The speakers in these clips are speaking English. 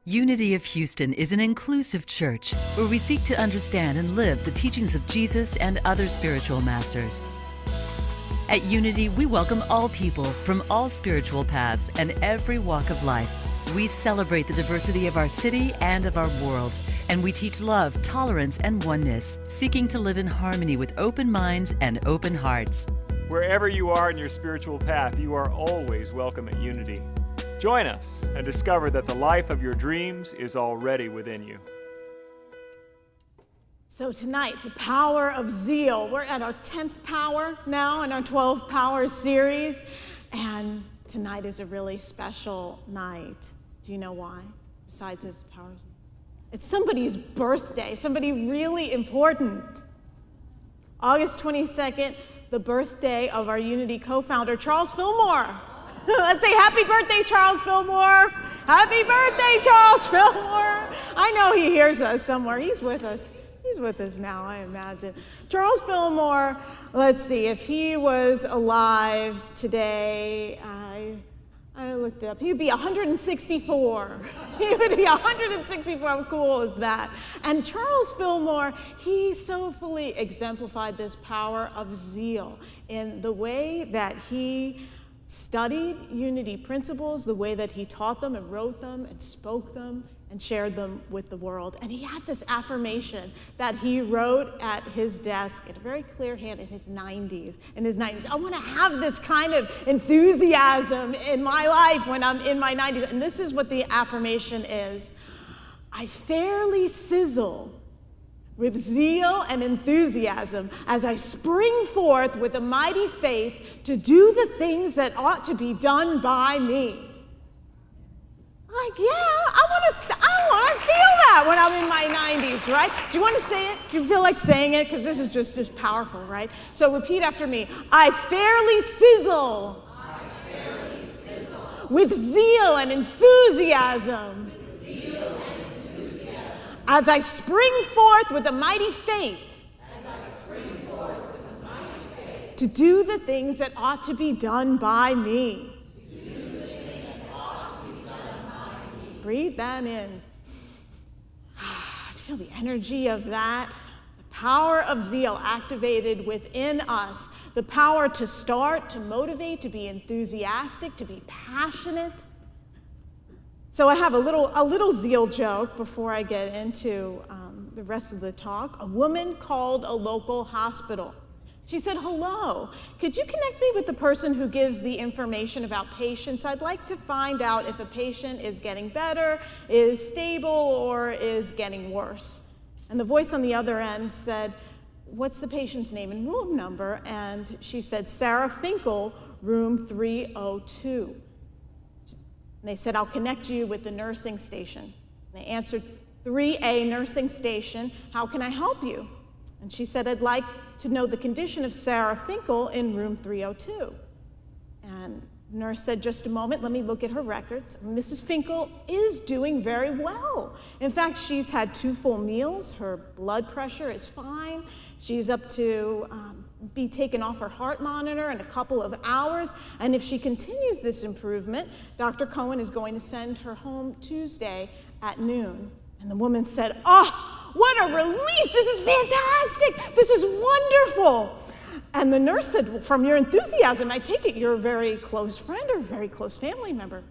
Unity of Houston is an inclusive church where we seek to understand and live the teachings of Jesus and other spiritual masters. At Unity, we welcome all people from all spiritual paths and every walk of life. We celebrate the diversity of our city and of our world, and we teach love, tolerance, and oneness, seeking to live in harmony with open minds and open hearts. Wherever you are in your spiritual path, you are always welcome at Unity. Join us and discover that the life of your dreams is already within you. So tonight, the Power of Zeal. We're at our 10th Power now in our 12 Powers series. And tonight is a really special night. Do you know why? Besides its Power of Zeal. It's somebody's birthday, somebody really important. August 22nd, the birthday of our Unity co-founder, Charles Fillmore. Let's say happy birthday, Charles Fillmore. Happy birthday, Charles Fillmore. I know he hears us somewhere. He's with us. He's with us now, I imagine. Charles Fillmore, let's see, if he was alive today, I looked it up. He would be 164. He would be 164. How cool is that? And Charles Fillmore, he so fully exemplified this power of zeal in the way that he studied Unity principles, the way that he taught them and wrote them and spoke them and shared them with the world. And he had this affirmation that he wrote at his desk in a very clear hand in his 90s. I want to have this kind of enthusiasm in my life when I'm in my 90s. And this is what the affirmation is. I fairly sizzle with zeal and enthusiasm as I spring forth with a mighty faith to do the things that ought to be done by me. Like, yeah, I want to feel that when I'm in my 90s, right? Do you want to say it? Do you feel like saying it? Because this is just powerful, right? So repeat after me. I fairly sizzle. I fairly sizzle. With zeal and enthusiasm. As I spring forth with a mighty faith. To do the things that ought to be done by me. Breathe that in. Do you feel the energy of that? The power of zeal activated within us. The power to start, to motivate, to be enthusiastic, to be passionate. So I have a little zeal joke before I get into the rest of the talk. A woman called a local hospital. She said, "Hello, could you connect me with the person who gives the information about patients? I'd like to find out if a patient is getting better, is stable, or is getting worse." And the voice on the other end said, "What's the patient's name and room number?" And she said, "Sarah Finkel, room 302. And they said, "I'll connect you with the nursing station." And they answered, 3A nursing station, "How can I help you?" And she said, "I'd like to know the condition of Sarah Finkel in room 302. And the nurse said, "Just a moment, let me look at her records." Mrs. Finkel is doing very well. In fact, she's had 2 full meals. Her blood pressure is fine. She's up to be taken off her heart monitor in a couple of hours. And if she continues this improvement, Dr. Cohen is going to send her home Tuesday at noon. And the woman said, "Oh, what a relief! This is fantastic! This is wonderful!" And the nurse said, "Well, from your enthusiasm, I take it you're a very close friend or a very close family member."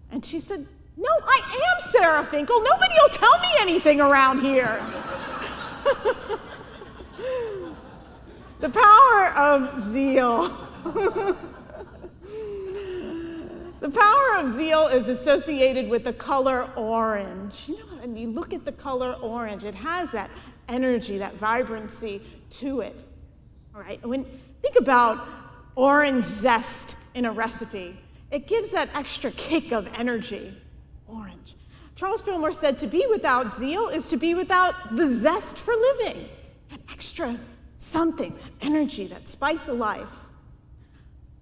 And she said, "No, I am Sarah Finkel. Nobody will tell me anything around here." The power of zeal. The power of zeal is associated with the color orange. You know, and you look at the color orange, it has that energy, that vibrancy to it. All right, think about orange zest in a recipe. It gives that extra kick of energy. Orange. Charles Fillmore said, "To be without zeal is to be without the zest for living." That extra something, that energy, that spice of life.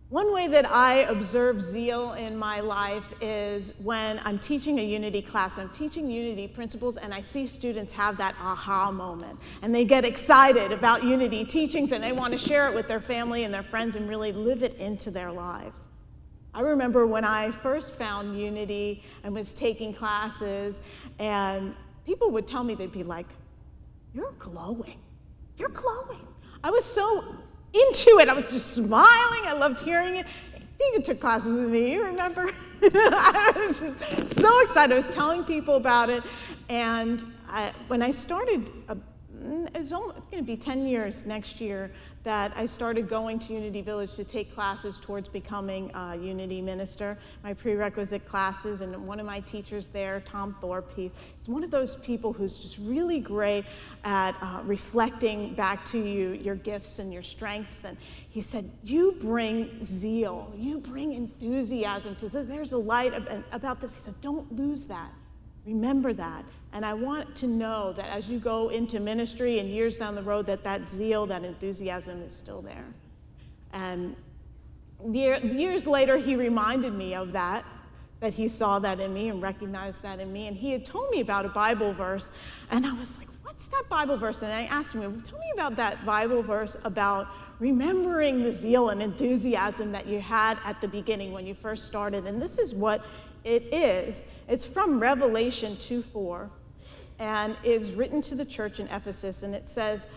One way that I observe zeal in my life is when I'm teaching a Unity class, I'm teaching Unity principles, and I see students have that aha moment. And they get excited about Unity teachings, and they want to share it with their family and their friends and really live it into their lives. I remember when I first found Unity and was taking classes, and people would tell me, they'd be like, "You're glowing. You're glowing." I was so into it. I was just smiling. I loved hearing it. David took classes with me, you remember? I was just so excited. I was telling people about it. And when I started, it's going to be 10 years next year that I started going to Unity Village to take classes towards becoming a Unity minister, my prerequisite classes. And one of my teachers there, Tom Thorpe, he's one of those people who's just really great at reflecting back to you your gifts and your strengths. And he said, "You bring zeal, you bring enthusiasm to this. There's a light about this." He said, "Don't lose that. Remember that. And I want to know that as you go into ministry and years down the road, that zeal, that enthusiasm is still there." And years later, he reminded me of that he saw that in me and recognized that in me. And he had told me about a Bible verse, and I was like, "What's that Bible verse?" And I asked him, "Tell me about that Bible verse about remembering the zeal and enthusiasm that you had at the beginning when you first started." And this is what it is. It's from Revelation 2:4. And is written to the church in Ephesus, and it says,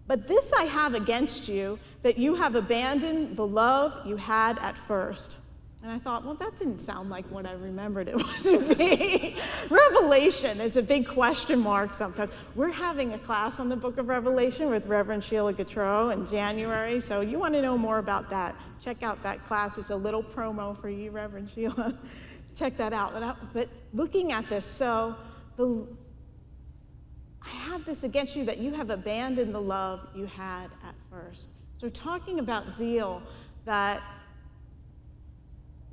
"But this I have against you, that you have abandoned the love you had at first." And I thought, well, that didn't sound like what I remembered it to be. Revelation is a big question mark sometimes. We're having a class on the book of Revelation with Reverend Sheila Gautreaux in January, so you want to know more about that, check out that class. There's a little promo for you, Reverend Sheila. Check that out. But looking at this, so I have this against you, that you have abandoned the love you had at first. So talking about zeal, that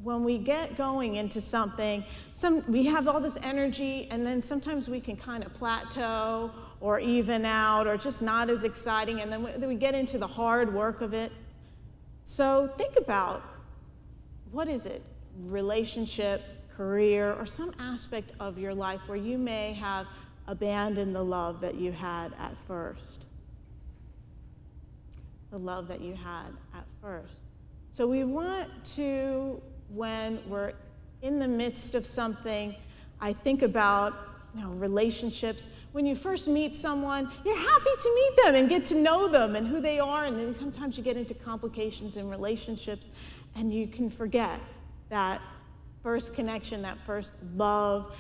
when we get going into something, we have all this energy, and then sometimes we can kind of plateau or even out, or just not as exciting, and then we get into the hard work of it. So think about, what is it? Relationship, career, or some aspect of your life where you may have abandon the love that you had at first. The love that you had at first. So we want to, when we're in the midst of something, I think about relationships. When you first meet someone, you're happy to meet them and get to know them and who they are, and then sometimes you get into complications in relationships, and you can forget that first connection, that first love,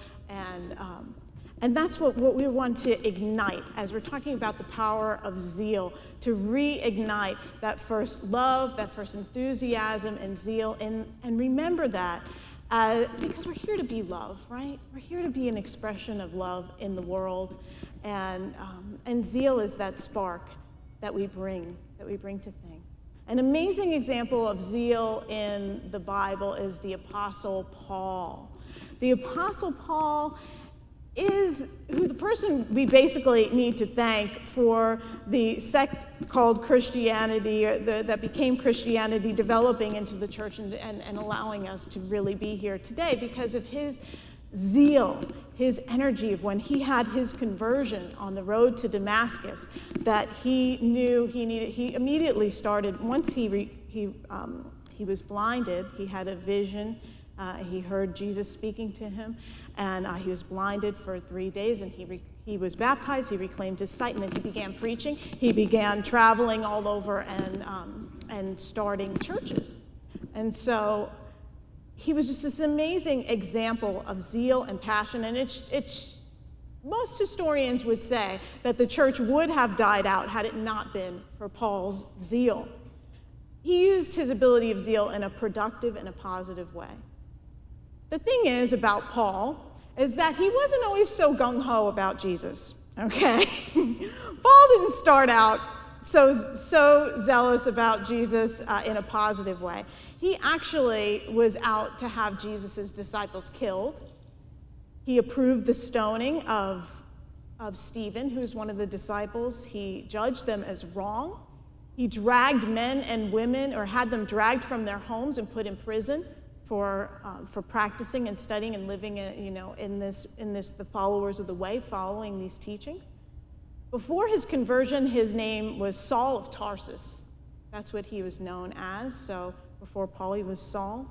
and that's what we want to ignite as we're talking about the power of zeal, to reignite that first love, that first enthusiasm and zeal, and remember that because we're here to be love, right? We're here to be an expression of love in the world, and zeal is that spark that we bring to things. An amazing example of zeal in the Bible is the Apostle Paul. The Apostle Paul is the person we basically need to thank for the sect called Christianity, or that became Christianity, developing into the church and allowing us to really be here today, because of his zeal, his energy of when he had his conversion on the road to Damascus, that he knew he needed. He immediately started, once he was blinded, he had a vision, he heard Jesus speaking to him, and he was blinded for 3 days, and he was baptized, he reclaimed his sight, and then he began preaching. He began traveling all over and starting churches. And so he was just this amazing example of zeal and passion, and it's most historians would say that the church would have died out had it not been for Paul's zeal. He used his ability of zeal in a productive and a positive way. The thing is about Paul is that he wasn't always so gung-ho about Jesus, okay? Paul didn't start out so zealous about Jesus in a positive way. He actually was out to have Jesus' disciples killed. He approved the stoning of Stephen, who's one of the disciples. He judged them as wrong. He dragged men and women, or had them dragged from their homes and put in prison for practicing and studying and living, in this the followers of the way, following these teachings. Before his conversion, his name was Saul of Tarsus. That's what he was known as. So before Paul, he was Saul.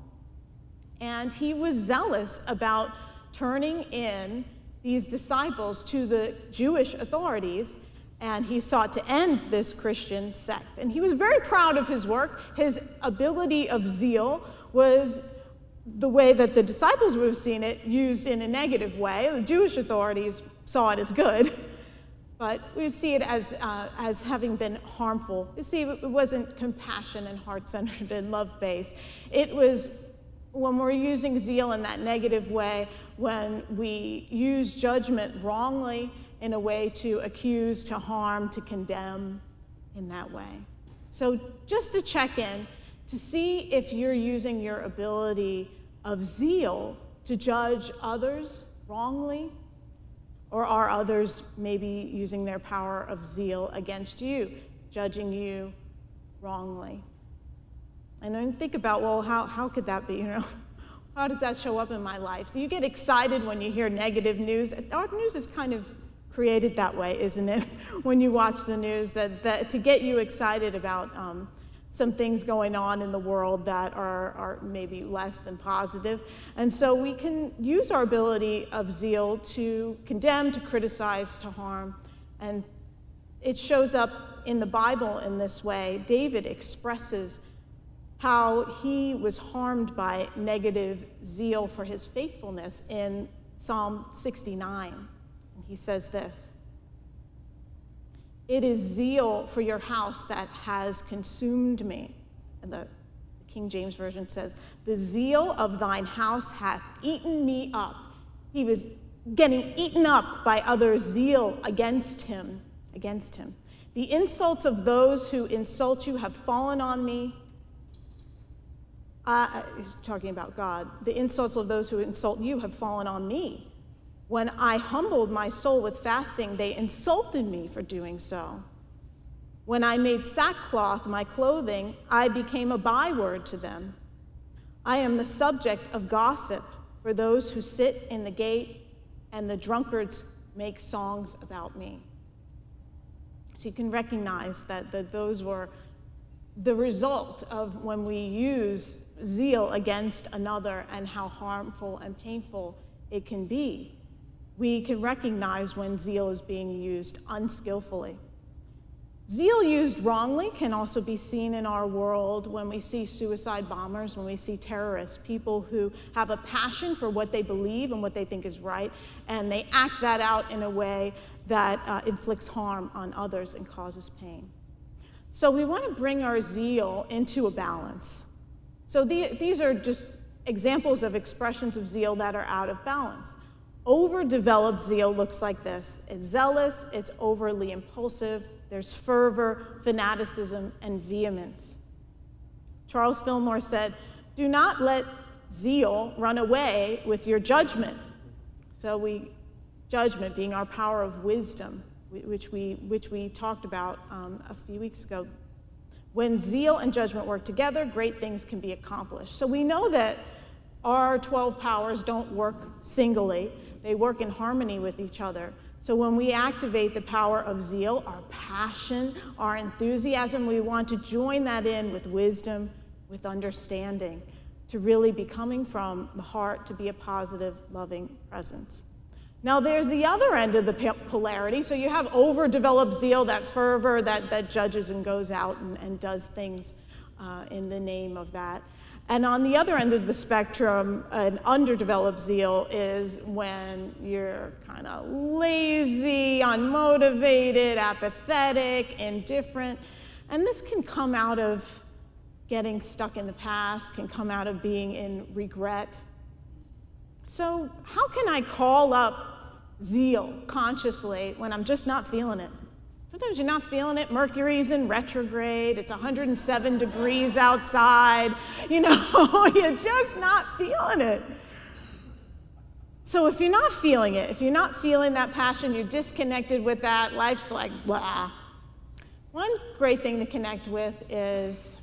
And he was zealous about turning in these disciples to the Jewish authorities, and he sought to end this Christian sect. And he was very proud of his work. His ability of zeal was the way that the disciples would have seen it used in a negative way. The Jewish authorities saw it as good, but we would see it as having been harmful. You see, it wasn't compassion and heart-centered and love-based. It was when we're using zeal in that negative way, when we use judgment wrongly in a way to accuse, to harm, to condemn in that way. So just to check in, to see if you're using your ability of zeal to judge others wrongly, or are others maybe using their power of zeal against you, judging you wrongly? And then think about, well, how could that be, How does that show up in my life? Do you get excited when you hear negative news? Our news is kind of created that way, isn't it? When you watch the news, that to get you excited about some things going on in the world that are maybe less than positive. And so we can use our ability of zeal to condemn, to criticize, to harm. And it shows up in the Bible in this way. David expresses how he was harmed by negative zeal for his faithfulness in Psalm 69. And he says this: "It is zeal for your house that has consumed me." And the King James Version says, "The zeal of thine house hath eaten me up." He was getting eaten up by other zeal against him. "The insults of those who insult you have fallen on me." He's talking about God. "The insults of those who insult you have fallen on me. When I humbled my soul with fasting, they insulted me for doing so. When I made sackcloth my clothing, I became a byword to them. I am the subject of gossip for those who sit in the gate, and the drunkards make songs about me." So you can recognize that those were the result of when we use zeal against another and how harmful and painful it can be. We can recognize when zeal is being used unskillfully. Zeal used wrongly can also be seen in our world when we see suicide bombers, when we see terrorists, people who have a passion for what they believe and what they think is right, and they act that out in a way that inflicts harm on others and causes pain. So we want to bring our zeal into a balance. So these are just examples of expressions of zeal that are out of balance. Overdeveloped zeal looks like this. It's zealous, it's overly impulsive, there's fervor, fanaticism, and vehemence. Charles Fillmore said, "Do not let zeal run away with your judgment." So judgment being our power of wisdom, which we talked about a few weeks ago. When zeal and judgment work together, great things can be accomplished. So we know that our 12 powers don't work singly. They work in harmony with each other. So when we activate the power of zeal, our passion, our enthusiasm, we want to join that in with wisdom, with understanding, to really be coming from the heart to be a positive, loving presence. Now there's the other end of the polarity. So you have overdeveloped zeal, that fervor that judges and goes out and does things in the name of that. And on the other end of the spectrum, an underdeveloped zeal is when you're kind of lazy, unmotivated, apathetic, indifferent. And this can come out of getting stuck in the past, can come out of being in regret. So how can I call up zeal consciously when I'm just not feeling it? Sometimes you're not feeling it. Mercury's in retrograde. It's 107 degrees outside. You're just not feeling it. So if you're not feeling it, if you're not feeling that passion, you're disconnected with that, life's like blah. One great thing to connect with is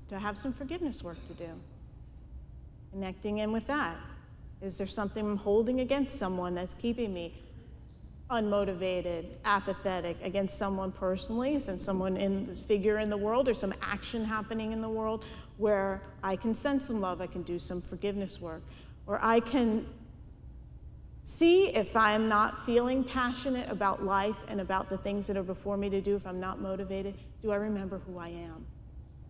to have some forgiveness work to do. Connecting in with that. Is there something I'm holding against someone that's keeping me unmotivated, apathetic against someone personally, some figure in the world or some action happening in the world where I can send some love, I can do some forgiveness work, or I can see if I'm not feeling passionate about life and about the things that are before me to do, if I'm not motivated, do I remember who I am?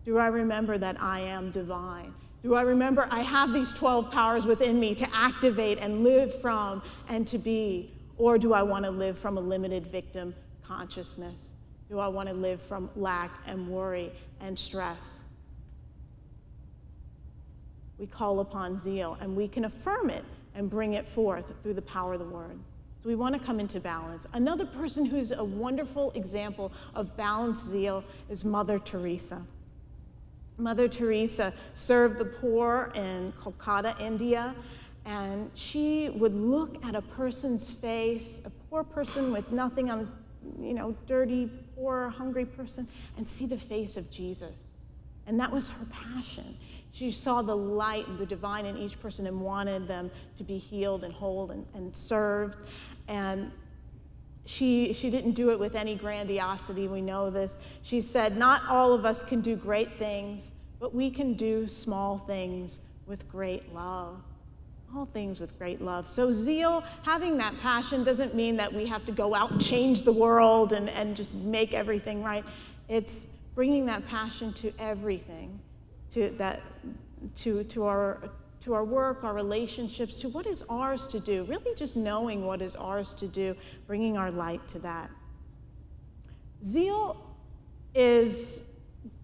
Do I remember that I am divine? Do I remember I have these 12 powers within me to activate and live from and to be? Or do I want to live from a limited victim consciousness? Do I want to live from lack and worry and stress? We call upon zeal, and we can affirm it and bring it forth through the power of the word. So we want to come into balance. Another person who's a wonderful example of balanced zeal is Mother Teresa. Mother Teresa served the poor in Kolkata, India, and she would look at a person's face, a poor person with nothing on, dirty, poor, hungry person, and see the face of Jesus. And that was her passion. She saw the light and the divine in each person and wanted them to be healed and whole and served. And she didn't do it with any grandiosity, we know this. She said, not all of us can do great things, but we can do small things with great love. All things with great love. So zeal, having that passion, doesn't mean that we have to go out and change the world and just make everything right. It's bringing that passion to everything, to our work, our relationships, to what is ours to do. Really just knowing what is ours to do, bringing our light to that. Zeal is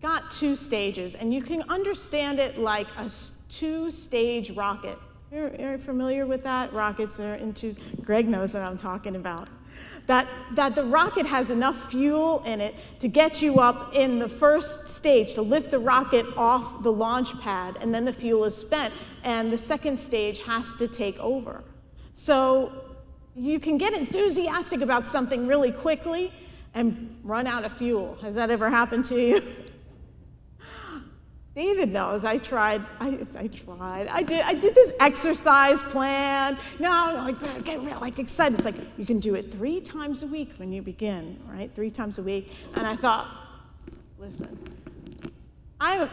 got 2 stages, and you can understand it like a 2-stage rocket. You're familiar with that? Rockets are into, Greg knows what I'm talking about. That the rocket has enough fuel in it to get you up in the first stage, to lift the rocket off the launch pad, and then the fuel is spent, and the second stage has to take over. So you can get enthusiastic about something really quickly and run out of fuel. Has that ever happened to you? David knows. I did this exercise plan. I get real excited. It's like you can do it 3 times a week when you begin, right? 3 times a week. And I thought, listen, I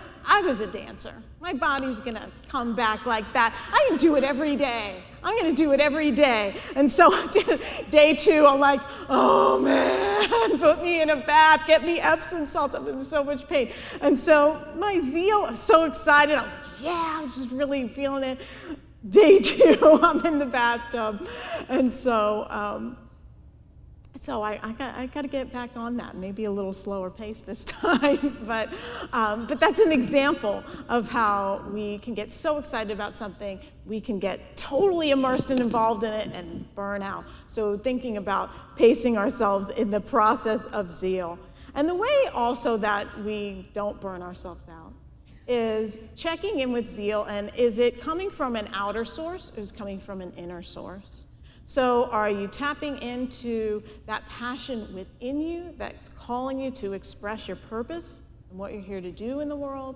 was a dancer. My body's gonna come back like that. I can do it every day. I'm gonna do it every day. And so day 2, I'm like, oh man, put me in a bath, get me Epsom salts. I'm in so much pain. And so my zeal, I'm so excited. I'm like, yeah, I'm just really feeling it. Day 2, I'm in the bathtub. And so I got to get back on that, maybe a little slower pace this time, but that's an example of how we can get so excited about something, we can get totally immersed and involved in it and burn out. So thinking about pacing ourselves in the process of zeal. And the way also that we don't burn ourselves out is checking in with zeal, and is it coming from an outer source or is it coming from an inner source? So are you tapping into that passion within you that's calling you to express your purpose and what you're here to do in the world?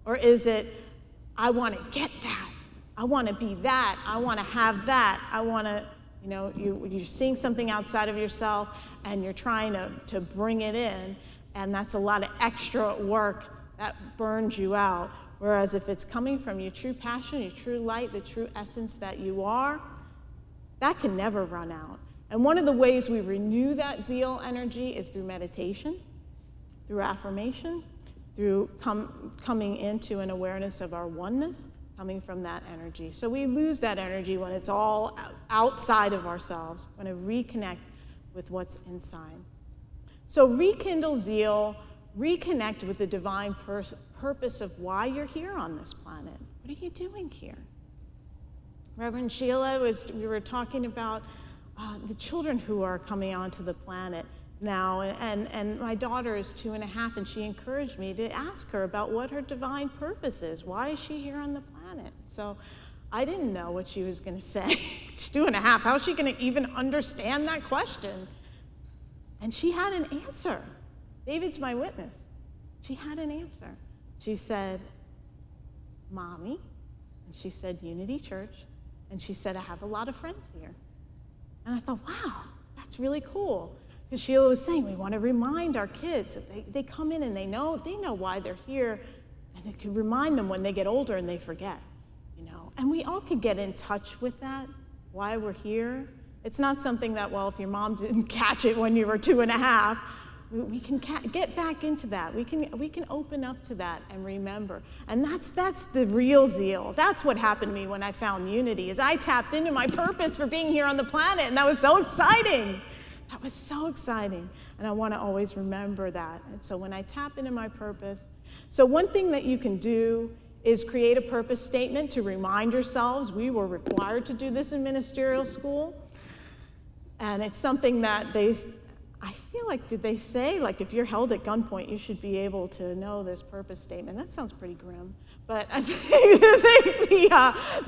Or is it, I want to get that, I want to be that, I want to have that, I want to, you're seeing something outside of yourself and you're trying to bring it in, and that's a lot of extra work that burns you out. Whereas if it's coming from your true passion, your true light, the true essence that you are, that can never run out. And one of the ways we renew that zeal energy is through meditation, through affirmation, through coming into an awareness of our oneness, coming from that energy. So we lose that energy when it's all outside of ourselves. We want to reconnect with what's inside. So rekindle zeal, reconnect with the divine purpose of why you're here on this planet. What are you doing here? Reverend Sheila, we were talking about the children who are coming onto the planet now, and my daughter is 2.5, and she encouraged me to ask her about what her divine purpose is. Why is she here on the planet? So I didn't know what she was going to say. She's 2.5. How is she going to even understand that question? And she had an answer. David's my witness. She had an answer. She said, Mommy, and she said, Unity Church. And she said, I have a lot of friends here. And I thought, wow, that's really cool. Because Sheila was saying, we want to remind our kids that they come in and they know why they're here, and it can remind them when they get older and they forget, And we all can get in touch with that, why we're here. It's not something that, well, if your mom didn't catch it when you were 2.5, we can get back into that. We can open up to that and remember. And that's the real zeal. That's what happened to me when I found Unity, is I tapped into my purpose for being here on the planet, and that was so exciting. That was so exciting, and I want to always remember that. And so when I tap into my purpose, so one thing that you can do is create a purpose statement to remind yourselves. We were required to do this in ministerial school, and it's something that I feel like, did they say, like, if you're held at gunpoint, you should be able to know this purpose statement? That sounds pretty grim. But I think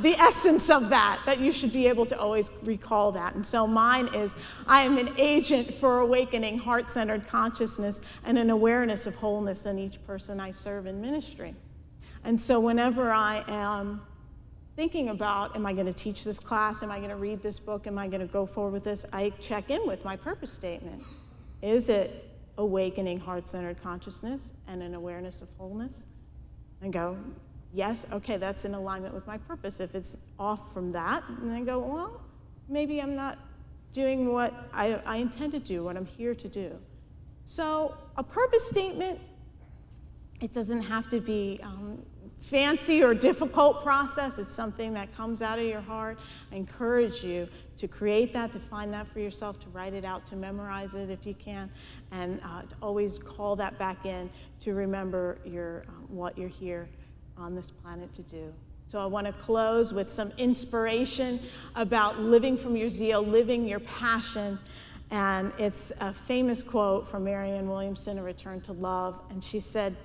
the essence of that you should be able to always recall that. And so mine is, I am an agent for awakening heart-centered consciousness and an awareness of wholeness in each person I serve in ministry. And so whenever I am thinking about, am I going to teach this class? Am I going to read this book? Am I going to go forward with this? I check in with my purpose statement. Is it awakening heart-centered consciousness and an awareness of wholeness? And go, yes, okay, that's in alignment with my purpose. If it's off from that, and then go, well, maybe I'm not doing what I intend to do, what I'm here to do. So a purpose statement, it doesn't have to be fancy or difficult process. It's something that comes out of your heart. I encourage you to create that, to find that for yourself, to write it out, to memorize it if you can, and to always call that back in to remember what you're here on this planet to do. So I want to close with some inspiration about living from your zeal, living your passion. And it's a famous quote from Marianne Williamson, A Return to Love. And she said,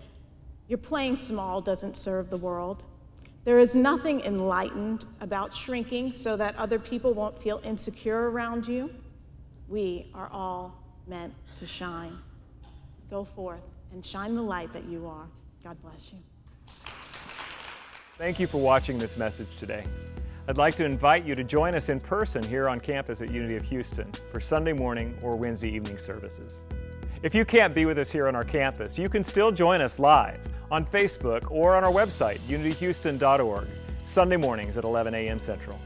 "Your playing small doesn't serve the world. There is nothing enlightened about shrinking so that other people won't feel insecure around you. We are all meant to shine. Go forth and shine the light that you are." God bless you. Thank you for watching this message today. I'd like to invite you to join us in person here on campus at Unity of Houston for Sunday morning or Wednesday evening services. If you can't be with us here on our campus, you can still join us live on Facebook or on our website, unityhouston.org, Sunday mornings at 11 a.m. Central.